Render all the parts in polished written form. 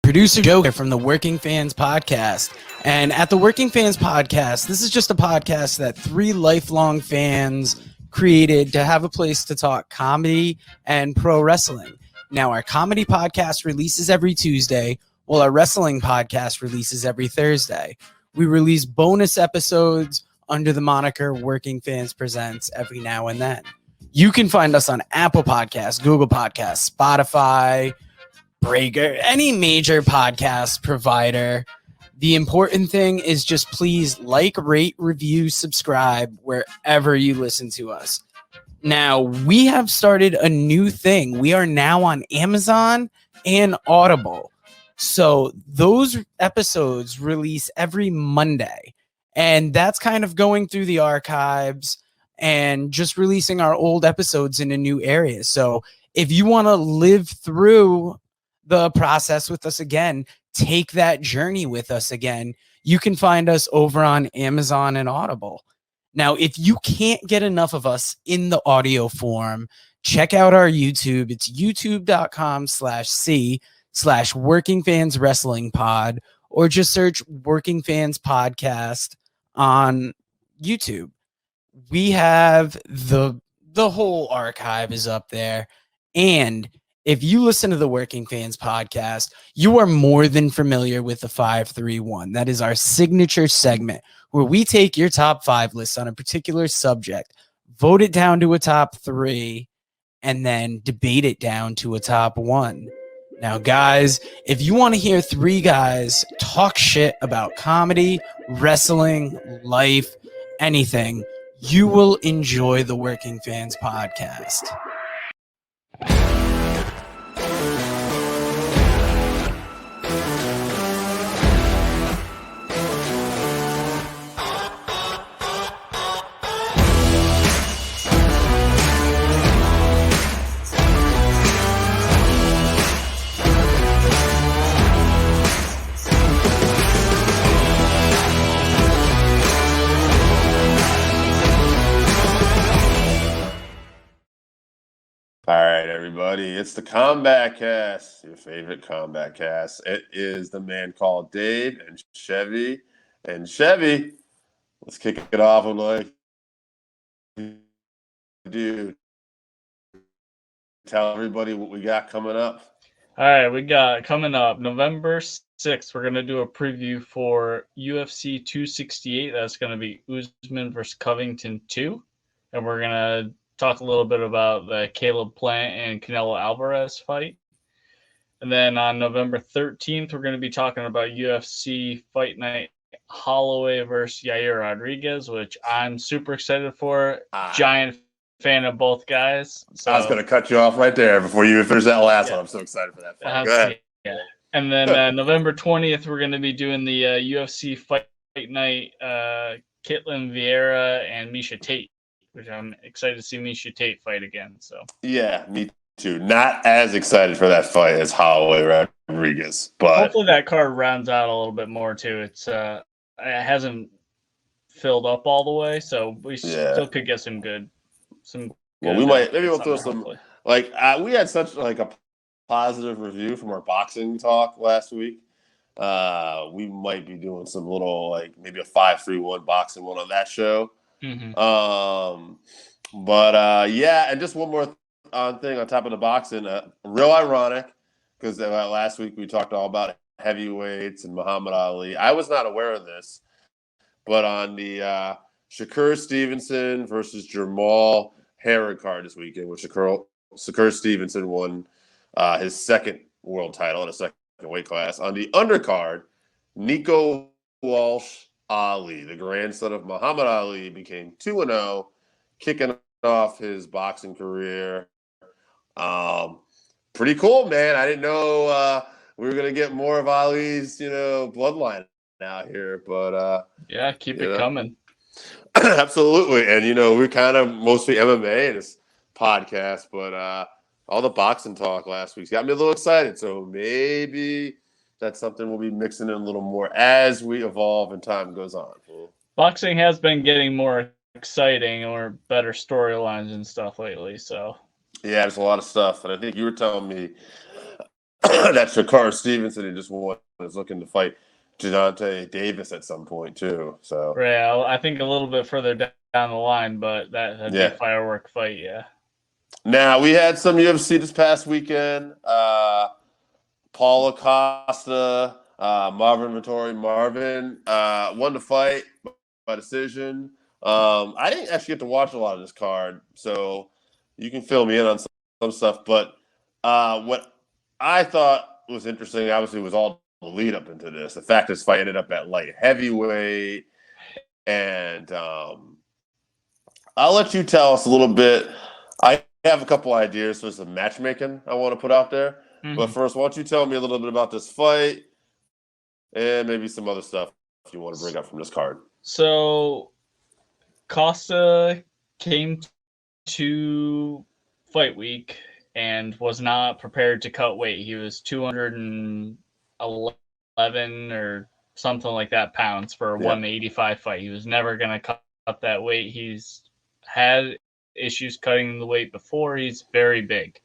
Producer Joe here from the Working Fans Podcast. And at the Working Fans Podcast, this is just a podcast that three lifelong fans created to have a place to talk comedy and pro wrestling. Now, our comedy podcast releases every Tuesday, while our wrestling podcast releases every Thursday. We release bonus episodes under the moniker Working Fans Presents every now and then. You can find us on Apple Podcasts, Google Podcasts, Spotify, Breaker, any major podcast provider. The important thing is just please like, rate, review, subscribe wherever you listen to us. Now, we have started a new thing. We are now on Amazon and Audible. So those episodes release every Monday. And that's kind of going through the archives and just releasing our old episodes in a new area. So if you want to live through the process with us again, take that journey with us again, you can find us over on Amazon and Audible. Now, if you can't get enough of us in the audio form, check out our YouTube. It's youtube.com/C/Working Fans Wrestling Pod, or just search Working Fans Podcast on YouTube. We have the whole archive is up there. And if you listen to the Working Fans Podcast, you are more than familiar with the 531. That is our signature segment where we take your top 5 lists on a particular subject, vote it down to a top 3, and then debate it down to a top 1. Now, guys, if you want to hear 3 guys talk shit about comedy, wrestling, life, anything, you will enjoy the Working Fans Podcast. All right, everybody, it's the Combatcast, your favorite Combatcast. It is the man called Dave and Chevy. And Chevy, let's kick it off with like, dude, tell everybody what we got coming up. All right, we got coming up November 6th. We're going to do a preview for UFC 268. That's going to be Usman versus Covington 2. And we're going to talk a little bit about the Caleb Plant and Canelo Alvarez fight. And then on November 13th, we're going to be talking about UFC Fight Night Holloway versus Yair Rodriguez, which I'm super excited for. Giant fan of both guys. So, I was going to cut you off right there before you finish that last one. I'm so excited for that fight. Go ahead. Yeah. And then November 20th, we're going to be doing the UFC Fight Night Kitlin Vieira and Miesha Tate, which I'm excited to see Miesha Tate fight again. So yeah, me too. Not as excited for that fight as Holloway Rodriguez, but hopefully that card rounds out a little bit more too. It hasn't filled up all the way, so we still could get some good. Well, we might maybe we'll throw some hopefully. We had such like a positive review from our boxing talk last week. We might be doing some little like maybe a 5-3-1 boxing one on that show. Mm-hmm. And just one more thing on top of the boxing, real ironic because last week we talked all about heavyweights and Muhammad Ali. I was not aware of this, but on the Shakur Stevenson versus Jamal Herring card this weekend, which Shakur Stevenson won his second world title in a second weight class. On the undercard, Nico Walsh Ali, the grandson of Muhammad Ali, became 2-0, kicking off his boxing career. Pretty cool, man. I didn't know we were going to get more of Ali's, bloodline out here, but keep it coming. Absolutely. And, we're kind of mostly MMA in this podcast, but all the boxing talk last week's got me a little excited. So maybe that's something we'll be mixing in a little more as we evolve and time goes on. Boxing has been getting more exciting or better storylines and stuff lately. So yeah, there's a lot of stuff. And I think you were telling me that Shakar Stevenson, he just is looking to fight Gervonta Davis at some point too. So yeah, I think a little bit further down the line, but that'd be a firework fight. Yeah. Now we had some UFC this past weekend. Paulo Costa, Marvin Vettori. Marvin won the fight by decision. I didn't actually get to watch a lot of this card, so you can fill me in on some stuff. But what I thought was interesting, obviously, was all the lead up into this. The fact this fight ended up at light heavyweight, and I'll let you tell us a little bit. I have a couple ideas for some matchmaking I want to put out there. Mm-hmm. But first, why don't you tell me a little bit about this fight and maybe some other stuff if you want to bring up from this card. So Costa came to fight week and was not prepared to cut weight. He was 211 or something like that pounds for a 185 fight. He was never going to cut that weight. He's had issues cutting the weight before. He's very big.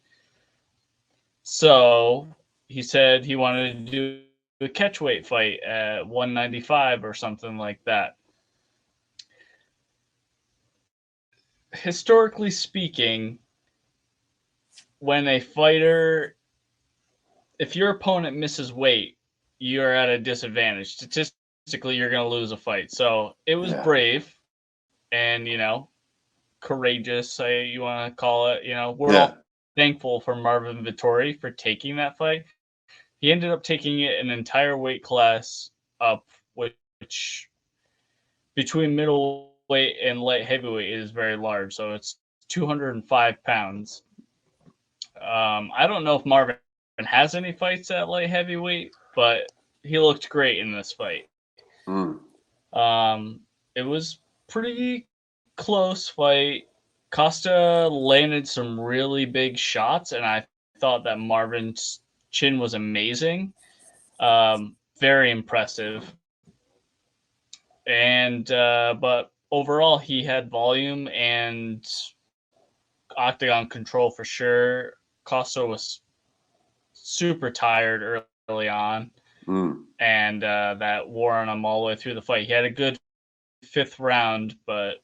So he said he wanted to do a catchweight fight at 195 or something like that. Historically speaking, when a fighter, if your opponent misses weight, you're at a disadvantage. Statistically, you're going to lose a fight. So it was brave and, courageous, you want to call it. We're all thankful for Marvin Vettori for taking that fight. He ended up taking it an entire weight class up, which between middleweight and light heavyweight is very large. So it's 205 pounds. I don't know if Marvin has any fights at light heavyweight, but he looked great in this fight. It was pretty close fight. Costa landed some really big shots, and I thought that Marvin's chin was amazing. Very impressive. And but overall, he had volume and octagon control for sure. Costa was super tired early on, and that wore on him all the way through the fight. He had a good fifth round, but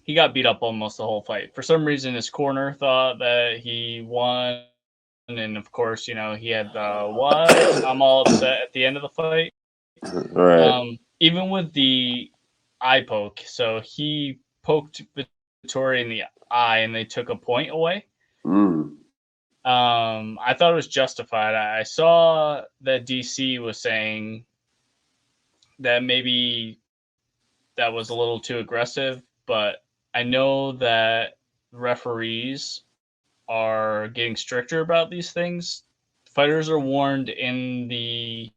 he got beat up almost the whole fight. For some reason, his corner thought that he won, and of course, he had what? I'm all upset at the end of the fight. Right. Even with the eye poke, so he poked Vettori in the eye, and they took a point away. I thought it was justified. I saw that DC was saying that maybe that was a little too aggressive, but I know that referees are getting stricter about these things. Fighters are warned in the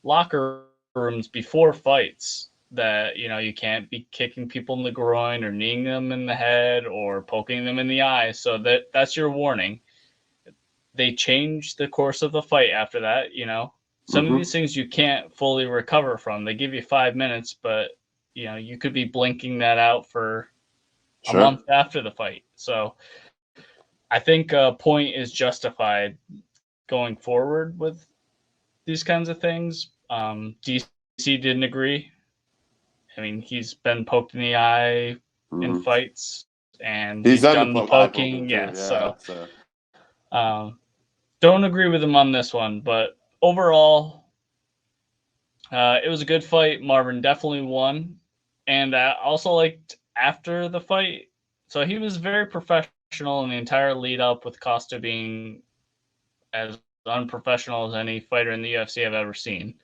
locker rooms before fights that, you can't be kicking people in the groin or kneeing them in the head or poking them in the eye. So that's your warning. They change the course of the fight after that, Some of these things you can't fully recover from. They give you 5 minutes, but, you could be blinking that out for a month after the fight. So I think a point is justified going forward with these kinds of things. DC didn't agree. I mean, he's been poked in the eye in fights, and he's done the poking. Don't agree with him on this one, but overall, it was a good fight. Marvin definitely won, and I also liked after the fight. So he was very professional in the entire lead up, with Costa being as unprofessional as any fighter in the UFC I've ever seen.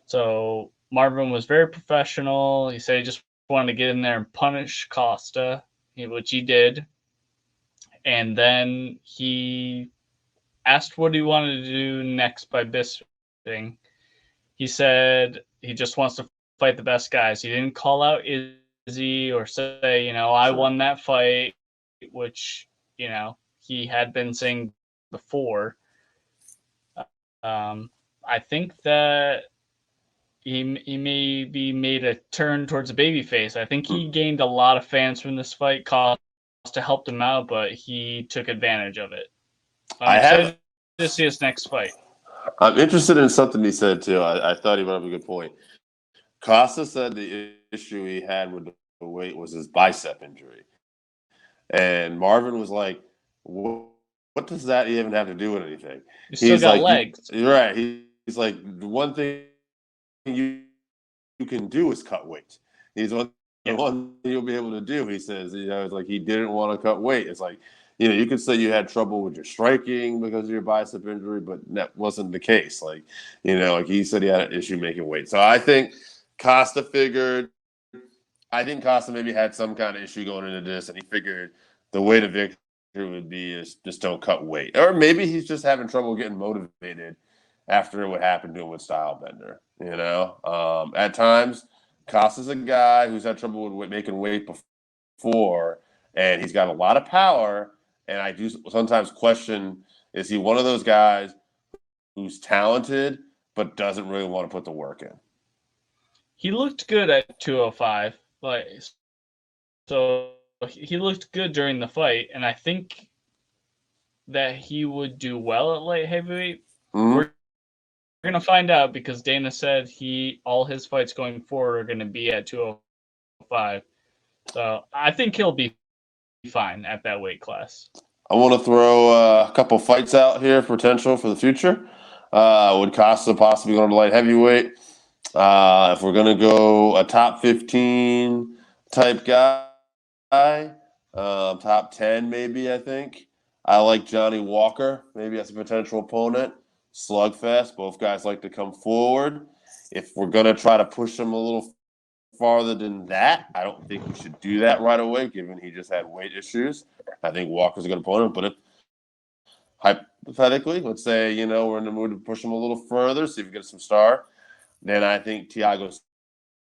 So Marvin was very professional. He said he just wanted to get in there and punish Costa, which he did. And then he asked what he wanted to do next by Bisping. He said he just wants to fight the best guys. He didn't call out Izzy or say, I won that fight, which, he had been saying before. I think that he maybe made a turn towards a babyface. I think he gained a lot of fans from this fight. Costa helped him out, but he took advantage of it. I have to see his next fight. I'm interested in something he said too. I thought he brought up a good point. Costa said the issue he had with the weight was his bicep injury, and Marvin was like, "What does that even have to do with anything?" You still got legs. You're right. He's like, the one thing you can do is cut weight. He's one the one thing you'll be able to do. He says, it's like he didn't want to cut weight. It's like, you could say you had trouble with your striking because of your bicep injury, but that wasn't the case. Like, like he said he had an issue making weight. So I think Costa maybe had some kind of issue going into this, and he figured the way to victory would be is just don't cut weight. Or maybe he's just having trouble getting motivated after what happened to him with Stylebender. At times, Costa's a guy who's had trouble with making weight before, and he's got a lot of power. And I do sometimes question, is he one of those guys who's talented but doesn't really want to put the work in? He looked good at 205. So he looked good during the fight, and I think that he would do well at light heavyweight. Mm-hmm. We're going to find out because Dana said all his fights going forward are going to be at 205. So I think he'll be fine at that weight class. I want to throw a couple fights out here, potential for the future. Would Costa possibly go to light heavyweight? If we're going to go a top 15 type guy, top 10 maybe, I think. I like Johnny Walker, maybe as a potential opponent. Slugfest. Both guys like to come forward. If we're going to try to push him a little farther than that, I don't think we should do that right away, given he just had weight issues. I think Walker's a good opponent, but if hypothetically, let's say, we're in the mood to push him a little further, see if we get some star, then I think Thiago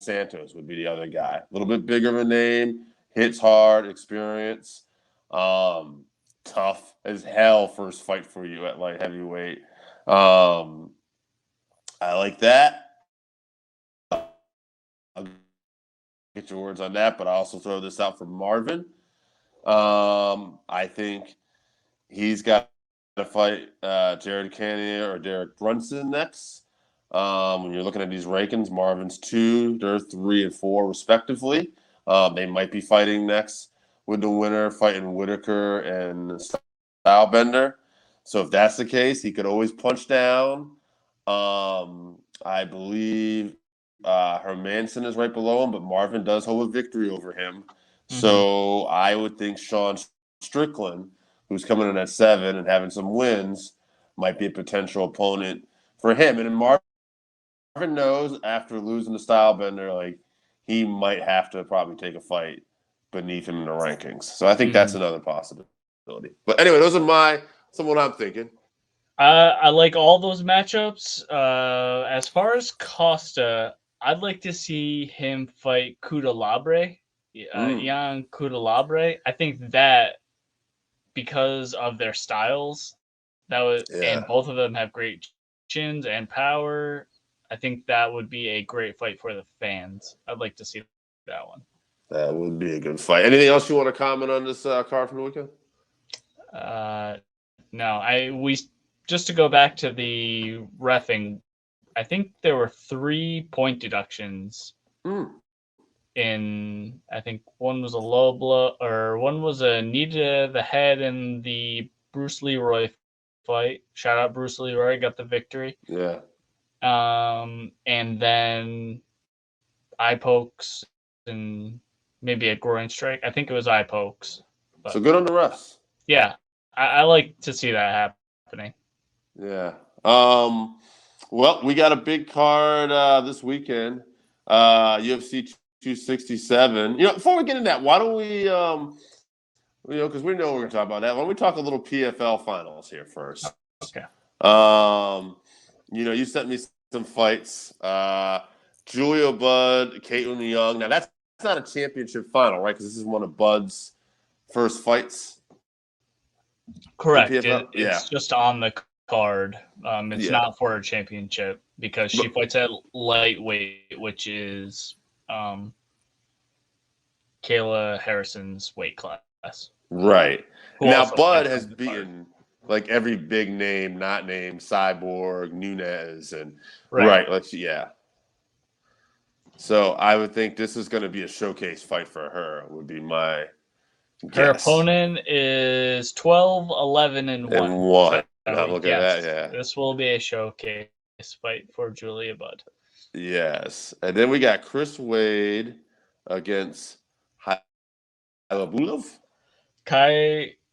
Santos would be the other guy. A little bit bigger of a name, hits hard, experience, tough as hell first fight for you at light heavyweight. I like that. I'll get your words on that, but I also throw this out for Marvin. I think he's got to fight Jared Cannonier or Derek Brunson next. When you're looking at these rankings, Marvin's 2, they're 3 and 4 respectively. They might be fighting next with the winner fighting Whitaker and Stylebender. So if that's the case, he could always punch down. I believe Hermanson is right below him, but Marvin does hold a victory over him. Mm-hmm. So I would think Sean Strickland, who's coming in at 7 and having some wins, might be a potential opponent for him. And Marvin knows after losing to Stylebender, like, he might have to probably take a fight beneath him in the rankings. So I think that's another possibility. But anyway, those are what I'm thinking. I like all those matchups. As far as Costa, I'd like to see him fight Kudalabre, Ian Kudalabre. I think that because of their styles, and both of them have great chins and power. I think that would be a great fight for the fans. I'd like to see that one. That would be a good fight. Anything else you want to comment on this card from the weekend? No. Just to go back to the reffing, I think there were 3 point deductions. I think one was a low blow, or one was a knee to the head in the Bruce Leroy fight. Shout out Bruce Leroy, got the victory. Yeah. And then eye pokes and maybe a groin strike. I think it was eye pokes. So good on the refs. Yeah, I like to see that happening. Yeah. Well, we got a big card this weekend. UFC 267. Before we get into that, why don't we, because we know we're going to talk about that. Why don't we talk a little PFL finals here first? Okay. You sent me some fights. Julia Budd, Caitlin Young. Now, that's not a championship final, right? Because this is one of Bud's first fights. Correct. It's just on the card. It's not for a championship because she fights at lightweight, which is Kayla Harrison's weight class. Right. Now, Bud has beaten like every big name, not named Cyborg, Nunez, and Right. yeah. So I would think this is going to be a showcase fight for her. Would be my Her guess. opponent is 12, 11, and 1. And one. So I'm looking at that. Yeah. this will be a showcase fight for Julia Budd. Yes. And then we got Chris Wade against Halabulov.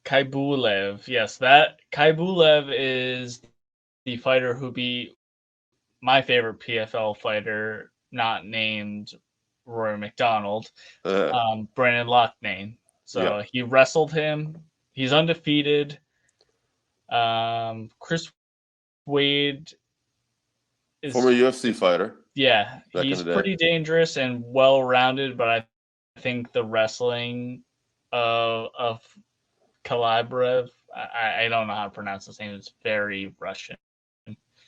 Kaibulev. Yes, that Kaibulev is the fighter who beat my favorite PFL fighter, not named Rory McDonald, Brandon Lochnane. So he wrestled him. He's undefeated. Chris Wade is former UFC fighter. Yeah, he's pretty dangerous and well-rounded, but I think the wrestling of Kalibrev, I don't know how to pronounce his name. It's very Russian.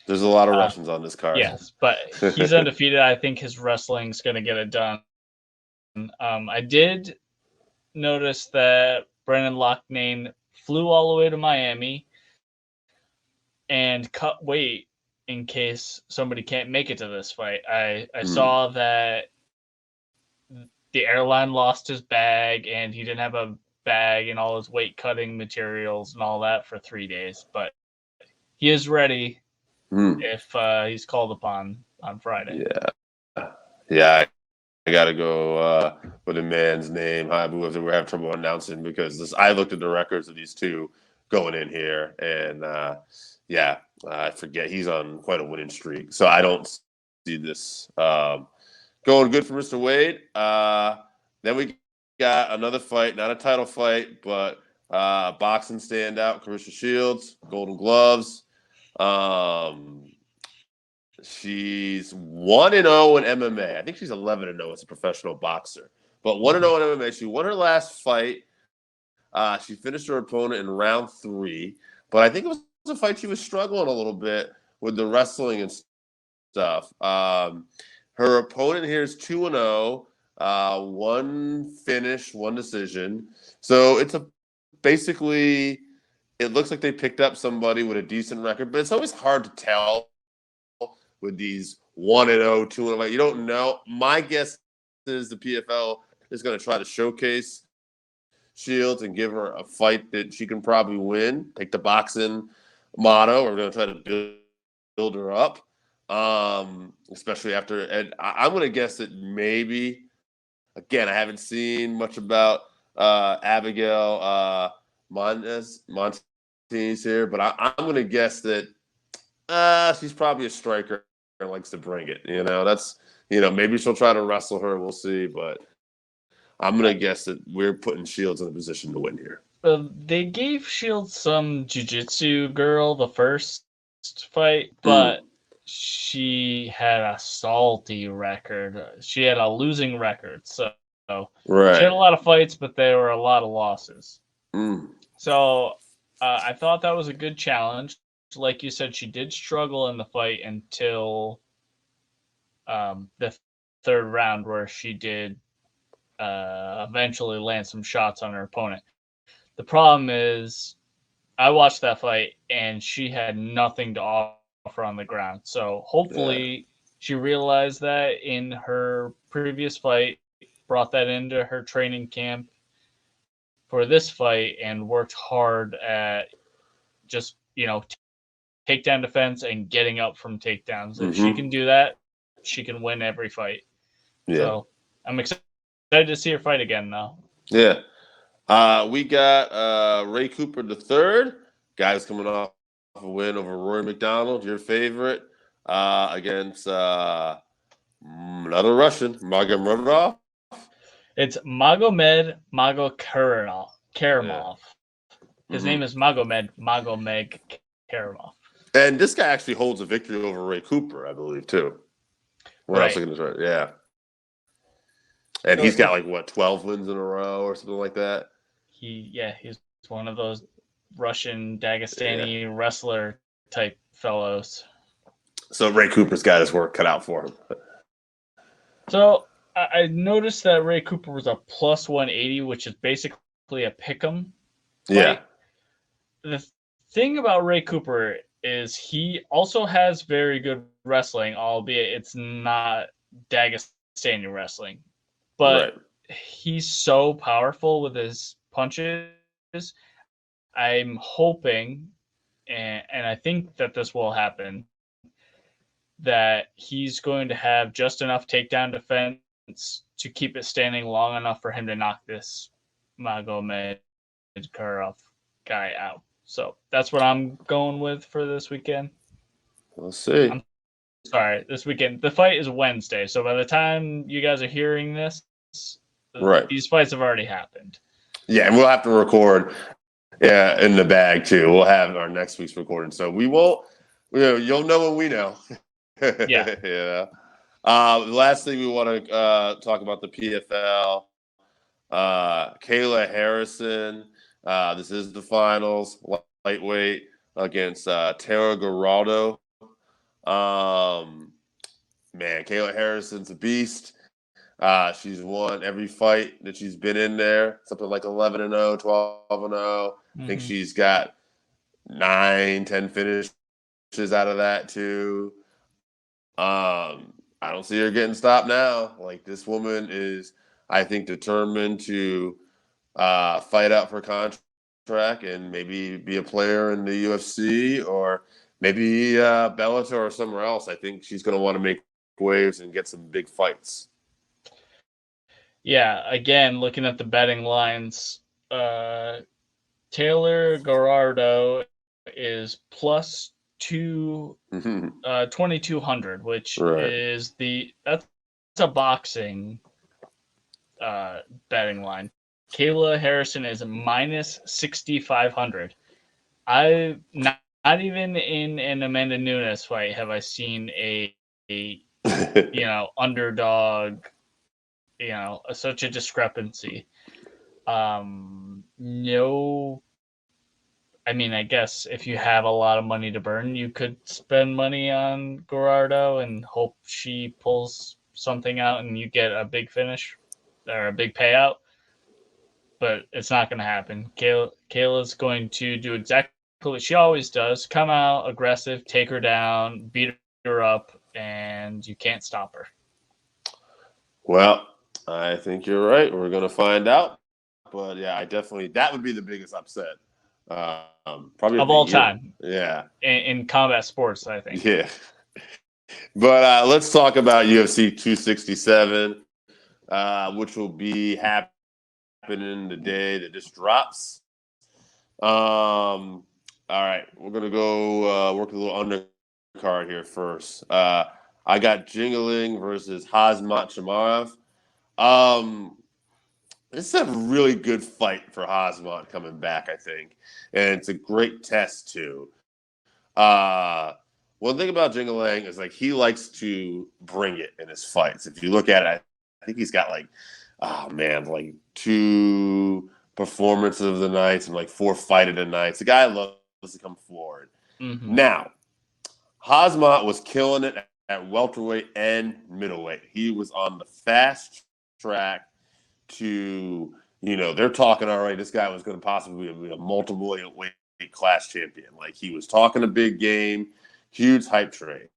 There's a lot of Russians on this card. Yes, but he's undefeated. I think his wrestling's going to get it done. I did notice that Brendan Lochnane flew all the way to Miami and cut weight in case somebody can't make it to this fight. I saw that the airline lost his bag and he didn't have a bag and all his weight cutting materials and all that for 3 days, but he is ready if he's called upon on Friday. Yeah. I got to go with a man's name. We're having trouble announcing because I looked at the records of these two going in here, and I forget he's on quite a winning streak. So I don't see this going good for Mr. Wade. Then we got another fight, not a title fight, but boxing standout, Carissa Shields, Golden Gloves. She's 1-0 in MMA. I think she's 11-0 as a professional boxer, but 1-0 in MMA. She won her last fight. She finished her opponent in round 3, but I think it was a fight she was struggling a little bit with the wrestling and stuff. Her opponent here is 2-0, 1 finish, 1 decision. So it's basically it looks like they picked up somebody with a decent record, but it's always hard to tell with these 1-0, 2-0. You don't know. My guess is the PFL is going to try to showcase Shields and give her a fight that she can probably win. Take the boxing motto. We're going to try to build her up, especially after. And I'm going to guess that maybe, again, I haven't seen much about Abigail Montes here, but I'm going to guess that she's probably a striker and likes to bring it. Maybe she'll try to wrestle her. We'll see, but I'm going to guess that we're putting Shields in a position to win here. They gave Shields some jiu-jitsu girl the first fight, but she had a salty record. She had a losing record, so she had a lot of fights, but there were a lot of losses. So I thought that was a good challenge. Like you said, she did struggle in the fight until the 3rd round, where she did eventually land some shots on her opponent. The problem is, I watched that fight and she had nothing to offer on the ground. So hopefully she realized that in her previous fight, brought that into her training camp for this fight, and worked hard at just, takedown defense and getting up from takedowns. If she can do that, she can win every fight. So I'm excited to see her fight again now. Yeah. We got Ray Cooper III, guy who's coming off a win over Rory McDonald, your favorite, against another Russian, Magomedov. It's Magomed Karamov. His name is Magomed Karamov. And this guy actually holds a victory over Ray Cooper, I believe, too. What else are going to try? Yeah. And he's got 12 wins in a row or something like that. He's one of those Russian Dagestani wrestler type fellows. So Ray Cooper's got his work cut out for him. So I noticed that Ray Cooper was a plus 180, which is basically a pick'em fight. The thing about Ray Cooper is he also has very good wrestling, albeit it's not Dagestani wrestling. But he's so powerful with his punches. I'm hoping, and I think that this will happen, that he's going to have just enough takedown defense to keep it standing long enough for him to knock this Magomed Karov guy out. So that's what I'm going with for this weekend. We'll see. I'm sorry, this weekend. The fight is Wednesday, so by the time you guys are hearing this, these fights have already happened. Yeah, and we'll have to record in the bag too. We'll have our next week's recording. So we won't, you'll know when we know. Yeah. The last thing we want to talk about the PFL. Kayla Harrison. This is the finals, lightweight against Tara Geraldo. Man, Kayla Harrison's a beast. She's won every fight that she's been in there, something like 11-0, 12-0. I think she's got 9-10 finishes out of that too. I don't see her getting stopped now. Like, this woman is, I think, determined to fight out for contract and maybe be a player in the UFC or maybe Bellator or somewhere else. I think she's going to want to make waves and get some big fights. Yeah, again, looking at the betting lines, Taylor Gerardo is plus 2,200, which is that's a boxing betting line. Kayla Harrison is minus 6,500. I not even in an Amanda Nunes fight have I seen a underdog, such a discrepancy. No, I mean, I guess if you have a lot of money to burn, you could spend money on Gerardo and hope she pulls something out and you get a big finish or a big payout. But it's not going to happen. Kayla's going to do exactly what she always does: come out aggressive, take her down, beat her up, and you can't stop her. Well, I think you're right. We're going to find out. But yeah, that would be the biggest upset. Probably of all time. Yeah. In combat sports, I think. Yeah. But let's talk about UFC 267, which will be happening the day that this drops. All right. We're going to go work a little undercard here first. I got Jingling versus Khamzat Chimaev. This is a really good fight for Khamzat coming back, I think. And it's a great test, too. One thing about Jingling is, like, he likes to bring it in his fights. If you look at it, I think he's got, like 2 performances of the nights and, like, 4 fight of the nights. The guy loves to come forward. Mm-hmm. Now, Khamzat was killing it at welterweight and middleweight. He was on the fast track to, they're talking already, this guy was going to possibly be a multiple weight class champion. Like, he was talking a big game, huge hype train.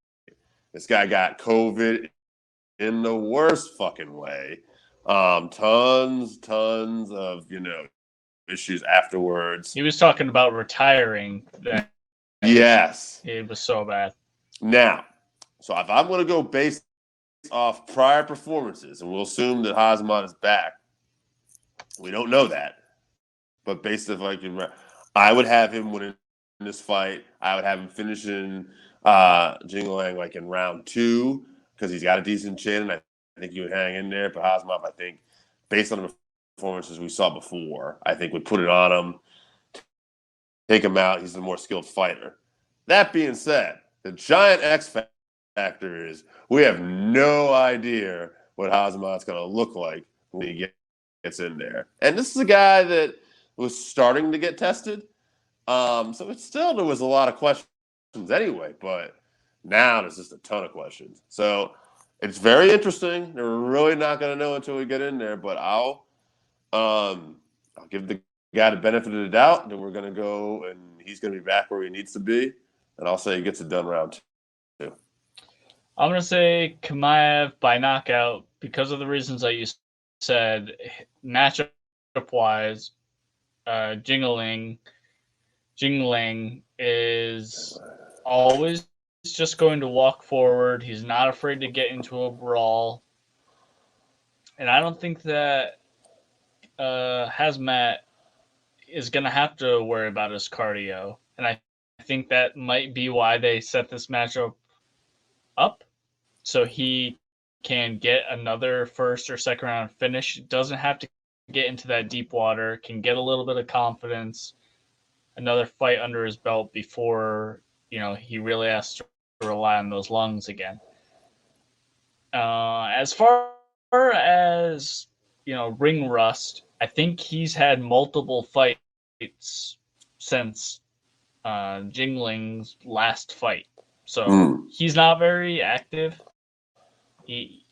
This guy got COVID in the worst fucking way. Tons of, issues afterwards. He was talking about retiring. Yes. It was so bad. Now, so if I'm going to go based off prior performances, and we'll assume that Khamzat is back, we don't know that. But based on, I would have him winning this fight. I would have him finishing Jingling like in round 2 because he's got a decent chin, and I think he would hang in there. But Khamzat, I think, based on the performances we saw before, I think would put it on him, take him out. He's the more skilled fighter. That being said, the giant X factor is we have no idea what Khamzat's going to look like when he gets in there. And this is a guy that was starting to get tested. So there was a lot of questions anyway, but now there's just a ton of questions. So it's very interesting. They're really not going to know until we get in there, but I'll give the got the benefit of the doubt, then we're going to go and he's going to be back where he needs to be. And I'll say he gets it done round 2. I'm going to say Chimaev by knockout because of the reasons that you said. Matchup-wise, Jingling is always just going to walk forward. He's not afraid to get into a brawl. And I don't think that Hazmat is going to have to worry about his cardio. And I think that might be why they set this matchup up. So he can get another first or second round finish. Doesn't have to get into that deep water. Can get a little bit of confidence. Another fight under his belt before, he really has to rely on those lungs again. As far as, ring rust, I think he's had multiple fights since Jingling's last fight. So he's not very active. He,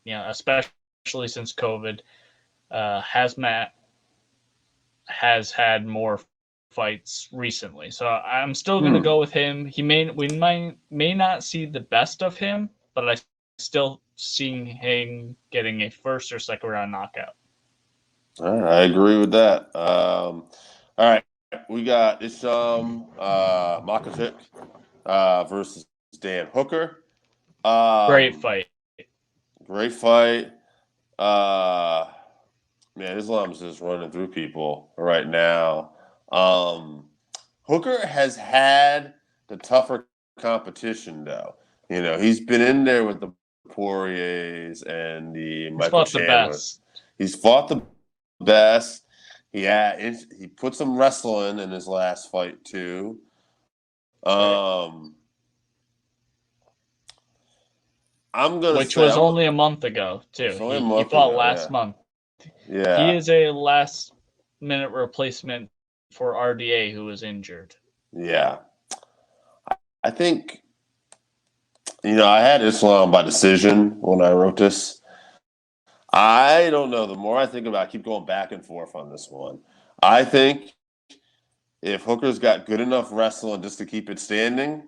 especially since COVID, Hazmat has had more fights recently. So I'm still going to go with him. We may not see the best of him, but I still see him getting a first or second round knockout. All right, I agree with that. All right, we got Isham Makhachev versus Dan Hooker. Great fight. Great fight. Man, Islam's just running through people right now. Hooker has had the tougher competition, though. He's been in there with the Poiriers and the Michael Chandlers. He's fought the best. He put some wrestling in his last fight too. Which was only a month ago too. He fought last month. Yeah, he is a last-minute replacement for RDA who was injured. Yeah, I think I had Islam by decision when I wrote this. I don't know. The more I think about it, I keep going back and forth on this one. I think if Hooker's got good enough wrestling just to keep it standing,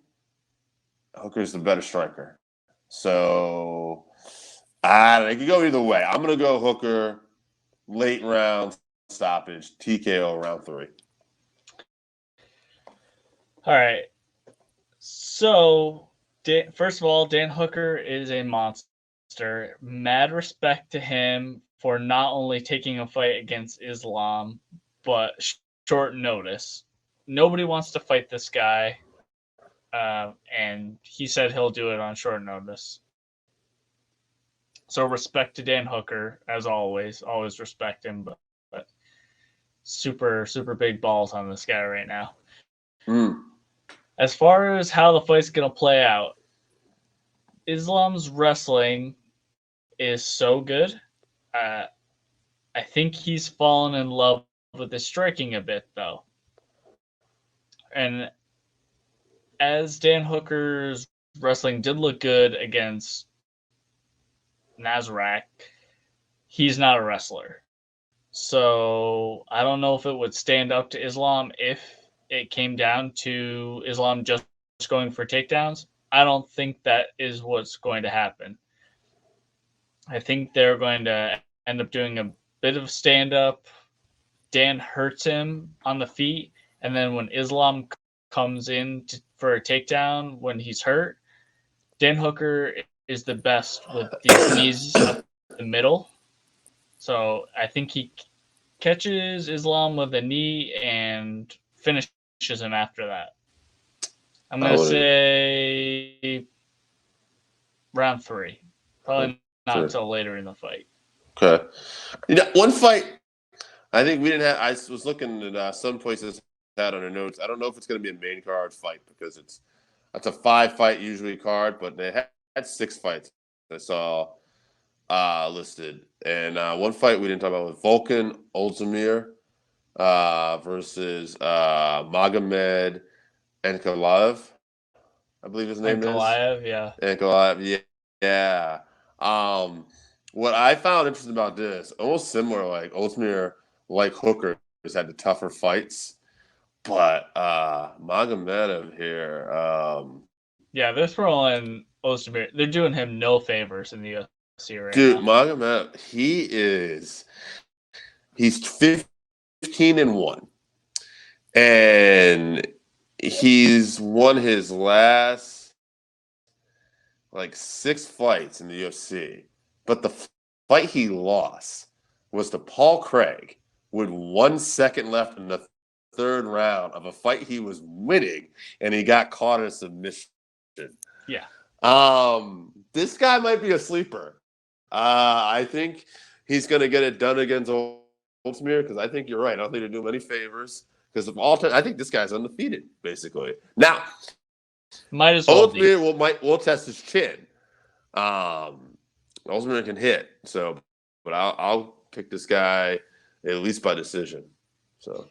Hooker's the better striker. So it could go either way. I'm going to go Hooker, late round stoppage, TKO round 3. All right. So, first of all, Dan Hooker is a monster. Mad respect to him for not only taking a fight against Islam, but short notice. Nobody wants to fight this guy, and he said he'll do it on short notice. So respect to Dan Hooker, as always. Always respect him, but super, super big balls on this guy right now. As far as how the fight's going to play out, Islam's wrestling is so good. I think he's fallen in love with his striking a bit, though. And as Dan Hooker's wrestling did look good against Nasrat, he's not a wrestler. So I don't know if it would stand up to Islam if it came down to Islam just going for takedowns. I don't think that is what's going to happen. I think they're going to end up doing a bit of stand-up. Dan hurts him on the feet, and then when Islam comes in for a takedown when he's hurt, Dan Hooker is the best with these knees up the middle. So I think he catches Islam with a knee and finishes him after that. I'm going to say round 3. Probably not until later in the fight. Okay. One fight I think we didn't have – I was looking at some places had on their notes. I don't know if it's going to be a main card fight because it's a 5-fight usually card, but they had 6 fights I saw listed. And one fight we didn't talk about was Volkan Ozdemir versus Magomed Ankalaev, I believe his name Ankalaev, is. yeah. Ankalaev, yeah. What I found interesting about this, almost similar like Ozdemir, like Hooker, had the tougher fights. But Magomed here. Yeah, they're throwing Ozdemir. They're doing him no favors in the UFC right dude, now. Magomed, he's 15-1. And he's won his last like 6 fights in the UFC. But the fight he lost was to Paul Craig with 1 second left in the 3rd round of a fight he was winning, and he got caught in a submission. Yeah. This guy might be a sleeper. I think he's going to get it done against Ozdemir, because I think you're right. I don't think they're doing him any favors, because of all time, I think this guy's undefeated, basically. Now, might as well Ozdemir will test his chin. Ozdemir can hit, so, but I'll pick this guy at least by decision. So.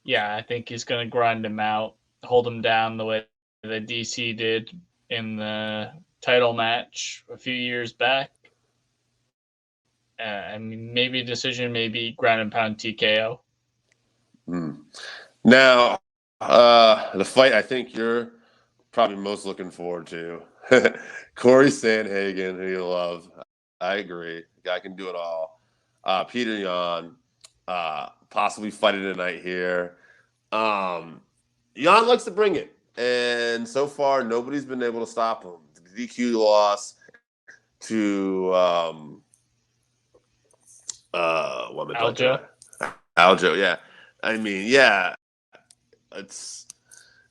Yeah, I think he's going to grind him out, hold him down the way that DC did in the title match a few years back. I mean, maybe a decision, maybe ground and pound TKO. Now, the fight I think you're probably most looking forward to. Corey Sanhagen, who you love. I agree. The guy can do it all. Peter Yan, possibly fighting tonight here. Yan likes to bring it, and so far nobody's been able to stop him. The DQ loss to Aljo, yeah. I mean, yeah, it's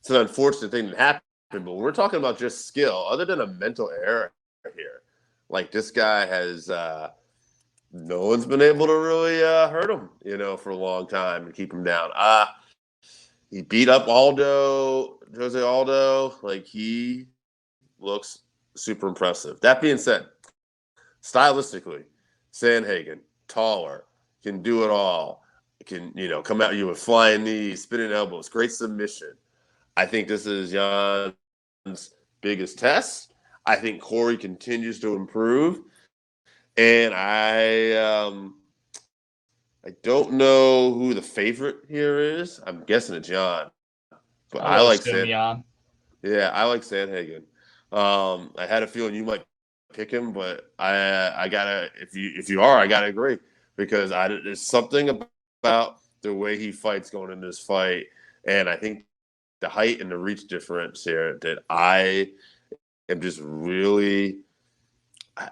an unfortunate thing that happened, but we're talking about just skill. Other than a mental error here, like this guy has, no one's been able to really hurt him, for a long time and keep him down. He beat up Jose Aldo. Like, he looks super impressive. That being said, stylistically, Sanhagen, taller, can do it all. Can, come at you with flying knees, spinning elbows, great submission. I think this is Jan's biggest test. I think Corey continues to improve. And I don't know who the favorite here is. I'm guessing it's Jan. But I like Jan. Yeah, I like Sanhagen. I had a feeling you might pick him, but I gotta, if you are, I gotta agree, because there's something about the way he fights going into this fight, and I think the height and the reach difference here that I am just really.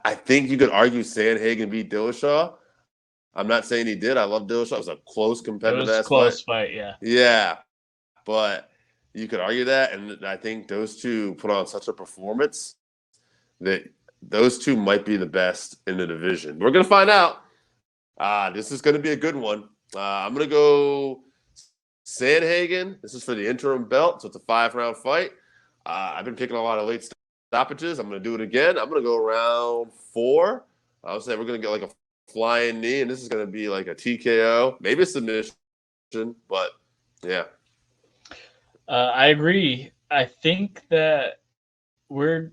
I think you could argue Sanhagen beat Dillashaw. I'm not saying he did. I love Dillashaw. It was a close competitive fight, yeah. Yeah, but you could argue that, and I think those two put on such a performance that those two might be the best in the division. We're going to find out. This is going to be a good one. I'm going to go Sanhagen. This is for the interim belt, so it's a 5-round fight. I've been picking a lot of late stoppages. I'm going to do it again. I'm going to go round 4. I'll say we're going to get like a flying knee, and this is going to be like a TKO, maybe a submission, but yeah. I agree. I think that we're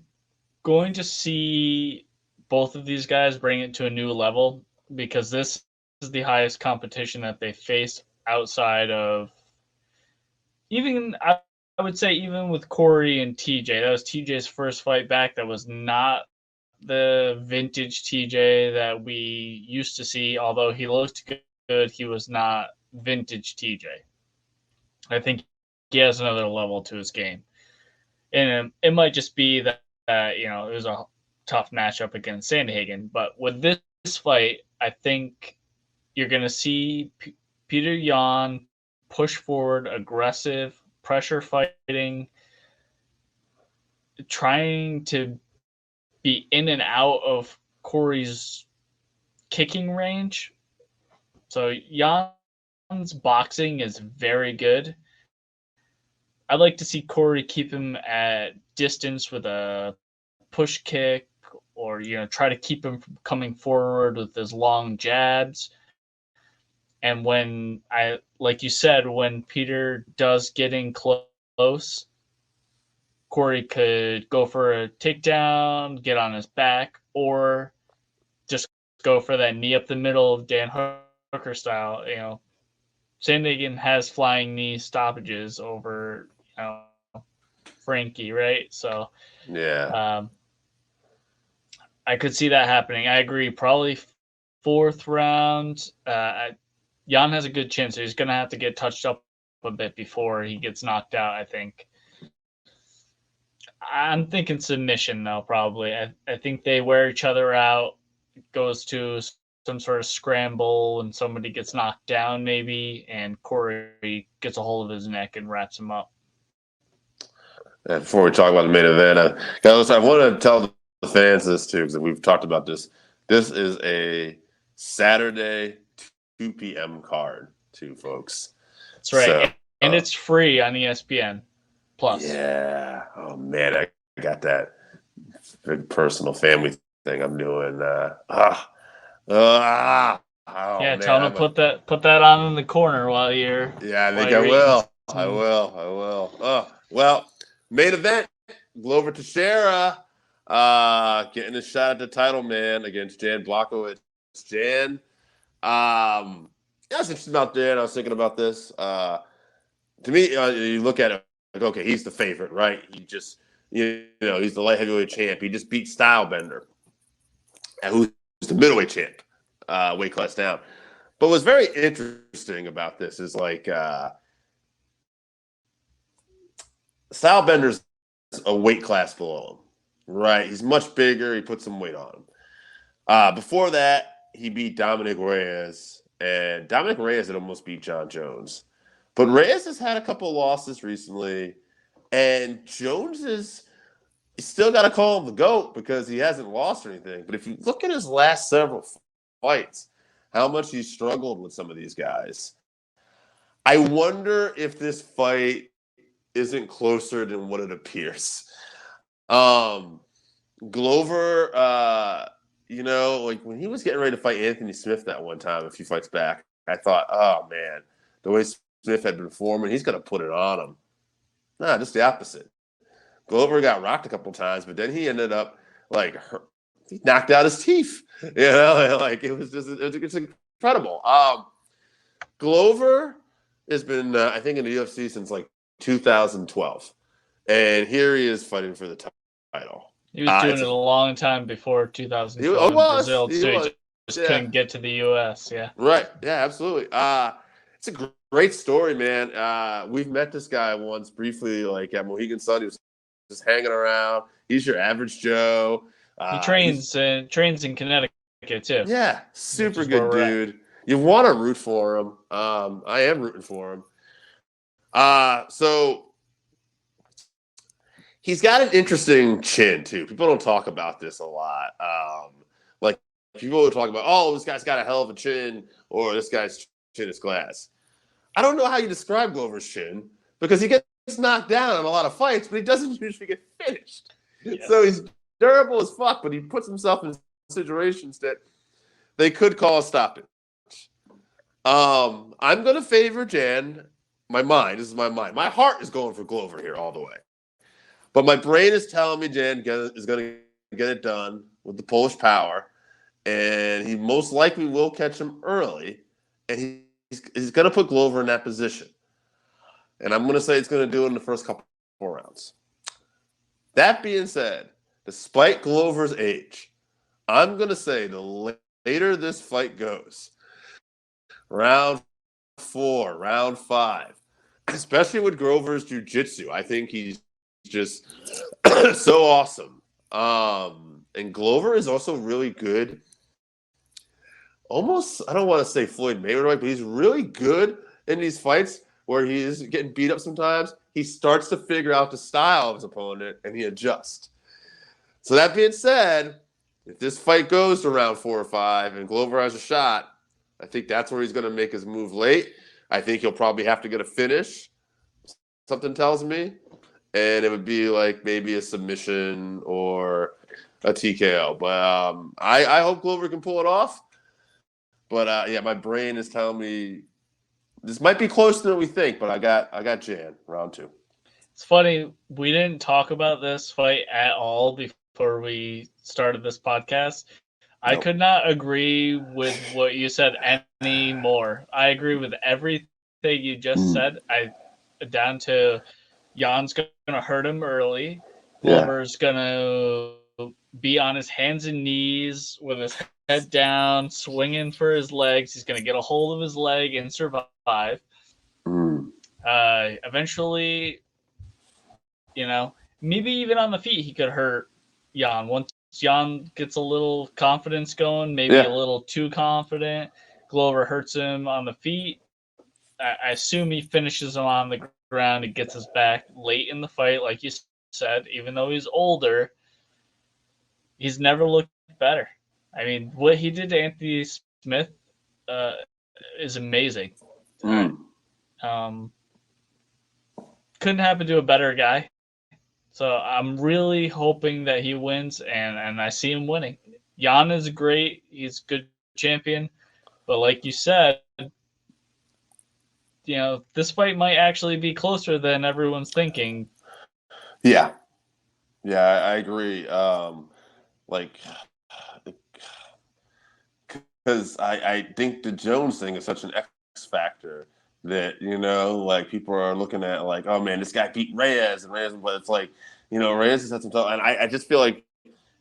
going to see both of these guys bring it to a new level, because this is the highest competition that they face outside of, even I would say, even with Corey and TJ. That was TJ's first fight back. That was not the vintage TJ that we used to see. Although he looked good, he was not vintage TJ. I think he has another level to his game. And it might just be that, it was a tough matchup against Sanhagen. But with this fight, I think you're going to see Peter Yan push forward, aggressive, pressure fighting, trying to be in and out of Corey's kicking range. So Yan's boxing is very good. I'd like to see Corey keep him at distance with a push kick, or try to keep him from coming forward with his long jabs. And like you said, when Peter does get in close, Corey could go for a takedown, get on his back, or just go for that knee up the middle of Dan Hooker style, Sanhagen has flying knee stoppages over Frankie, right? So Yeah. I could see that happening. I agree. Probably fourth round. Jan has a good chance. He's going to have to get touched up a bit before he gets knocked out, I think. I'm thinking submission, though, probably. I think they wear each other out. It goes to some sort of scramble and somebody gets knocked down, maybe, and Corey gets a hold of his neck and wraps him up. And before we talk about the main event, I want to tell the fans this too, because we've talked about this. This is a Saturday 2 p.m. card, too, folks. That's right. So, and it's free on ESPN Plus. Yeah. Oh, man, I got that big personal family thing I'm doing. Yeah, man, tell them to put that on in the corner while you're. Yeah, I think I will. I will. Oh, well, main event, Glover Teixeira getting a shot at the title, man, against Jan Blachowicz. Jan, I was interested about Jan. I was thinking about this. To me, you look at it like, okay, he's the favorite, right? He just, he's the light heavyweight champ. He just beat Stylebender, who's the middleweight champ, weight class down. But what's very interesting about this is like Stylebender's a weight class below him, right? He's much bigger. He put some weight on him. Before that, he beat Dominic Reyes, and Dominic Reyes had almost beat John Jones. But Reyes has had a couple of losses recently, and Jones is still got to call him the GOAT because he hasn't lost or anything. But if you look at his last several fights, how much he's struggled with some of these guys, I wonder if this fight isn't closer than what it appears. Glover, like when he was getting ready to fight Anthony Smith that one time, a few fights back, I thought, oh, man, the way Smith had been performing, he's going to put it on him. Nah, just the opposite. Glover got rocked a couple times, but then he ended up he knocked out his teeth. It's incredible. Glover has been, I think, in the UFC since 2012, and here he is fighting for the title. He was doing it a long time before 2012 in Brazil, too. He just couldn't get to the U.S. Yeah, right. Yeah, absolutely. It's a great story, man. We've met this guy once briefly, at Mohegan Sun. He was just hanging around. He's your average Joe. He trains in Connecticut too. Yeah, super good dude. You want to root for him. I am rooting for him. So he's got an interesting chin too. People don't talk about this a lot. People will talk about, oh, this guy's got a hell of a chin, or this guy's chin is glass. I don't know how you describe Glover's chin because he gets knocked down in a lot of fights, but he doesn't usually get finished. Yeah. So he's durable as fuck, but he puts himself in situations that they could call a stoppage. I'm going to favor Jan. This is my mind. My heart is going for Glover here all the way. But my brain is telling me Jan is going to get it done with the Polish power, and he most likely will catch him early, and he's going to put Glover in that position. And I'm going to say it's going to do it in the first couple of rounds. That being said, despite Glover's age, I'm going to say the later this fight goes, round 4, round 5, especially with Glover's jiu-jitsu, I think he's just so awesome. And Glover is also really good. Almost, I don't want to say Floyd Mayweather, but he's really good in these fights where he is getting beat up sometimes. He starts to figure out the style of his opponent, and he adjusts. So that being said, if this fight goes to round 4 or 5 and Glover has a shot, I think that's where he's going to make his move late. I think he'll probably have to get a finish, something tells me. And it would be maybe a submission or a TKO. But I hope Glover can pull it off. But, my brain is telling me this might be closer than we think, but I got Jan, round 2. It's funny, we didn't talk about this fight at all before we started this podcast. Nope. I could not agree with what you said any more. I agree with everything you just said. Down to Jan's going to hurt him early. Glover's going to be on his hands and knees with his head down, swinging for his legs. He's going to get a hold of his leg and survive. Eventually, maybe even on the feet, he could hurt Jan. Once Jan gets a little confidence going, maybe a little too confident, Glover hurts him on the feet. I assume he finishes him on the ground and gets his back late in the fight, like you said. Even though he's older, he's never looked better. I mean, what he did to Anthony Smith is amazing. Couldn't happen to a better guy. So I'm really hoping that he wins, and I see him winning. Jan is great. He's a good champion. But like you said, this fight might actually be closer than everyone's thinking. Yeah, I agree. Because I think the Jones thing is such an X factor that people are looking at like, oh man, this guy beat Reyes, but it's like, Reyes has had some tough, and I just feel like,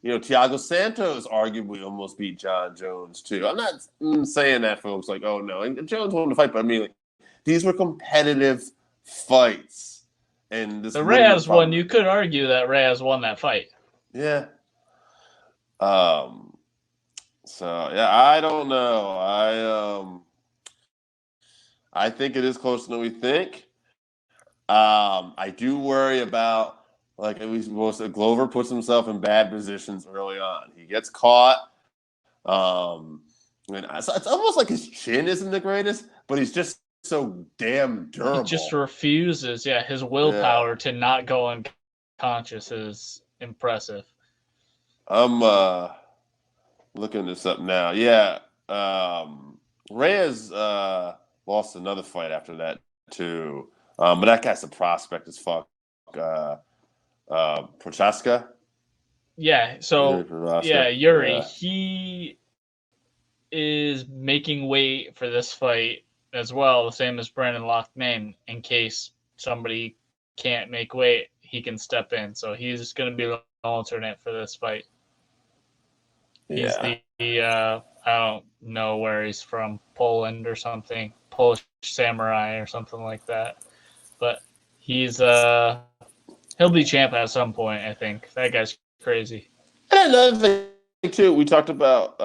Thiago Santos arguably almost beat John Jones too. I'm not saying that, folks. Like, oh no, and Jones won the fight, but I mean, like, these were competitive fights, and this the Reyes one, you could argue that Reyes won that fight. Yeah. So yeah, I don't know. I think it is closer than we think. I do worry about, like, at least Glover puts himself in bad positions early on. He gets caught. And it's almost like his chin isn't the greatest, but he's just so damn durable. He just refuses. Yeah, his willpower to not go unconscious is impressive. I'm looking this up now. Yeah, Reyes lost another fight after that too, but that guy's a prospect as fuck. Prochaska. Yeah. So Yuri. Yeah. He is making weight for this fight as well, the same as Brandon Lochnane. In case somebody can't make weight, he can step in. So he's going to be the alternate for this fight. He's the I don't know where he's from, Poland or something, Polish samurai or something like that. But he's he'll be champ at some point, I think. That guy's crazy. And another thing too, we talked about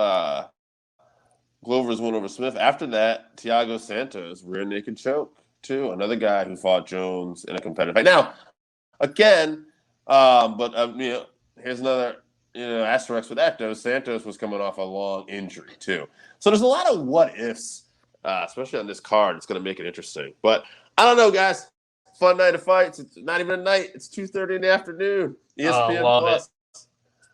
Glover's win over Smith. After that, Thiago Santos, rear naked choke too. Another guy who fought Jones in a competitive fight. Now, again, here's another asterisk with that though. Santos was coming off a long injury too, so there's a lot of what ifs, especially on this card. It's going to make it interesting. But I don't know, guys. Fun night of fights. It's not even a night. It's 2:30 in the afternoon. ESPN Plus.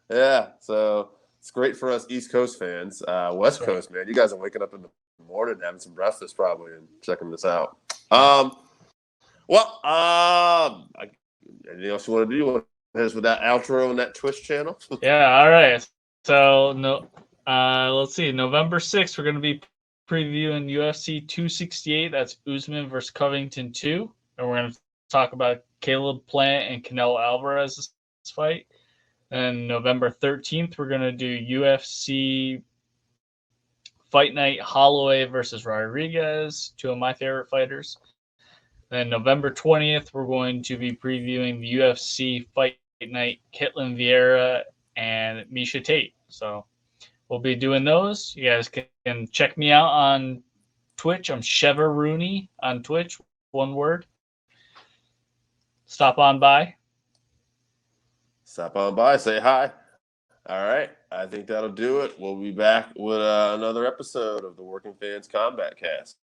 Yeah, so it's great for us East Coast fans. West Coast, man, you guys are waking up in the morning, having some breakfast probably, and checking this out. Anything else you want to do? You want to hit us with that outro on that Twitch channel? Yeah, all right. So let's see. November 6th, we're going to be previewing UFC 268. That's Usman versus Covington 2. And we're going to talk about Caleb Plant and Canelo Alvarez's fight. And November 13th, we're going to do UFC Fight Night Holloway versus Rodriguez, two of my favorite fighters. Then November 20th, we're going to be previewing the UFC Fight Night Kitlin Vieira and Misha Tate. So we'll be doing those. You guys can check me out on Twitch. I'm Chevy Rooney on Twitch, one word. Stop on by. Stop on by, say hi. All right, I think that'll do it. We'll be back with another episode of the Working Fans Combatcast.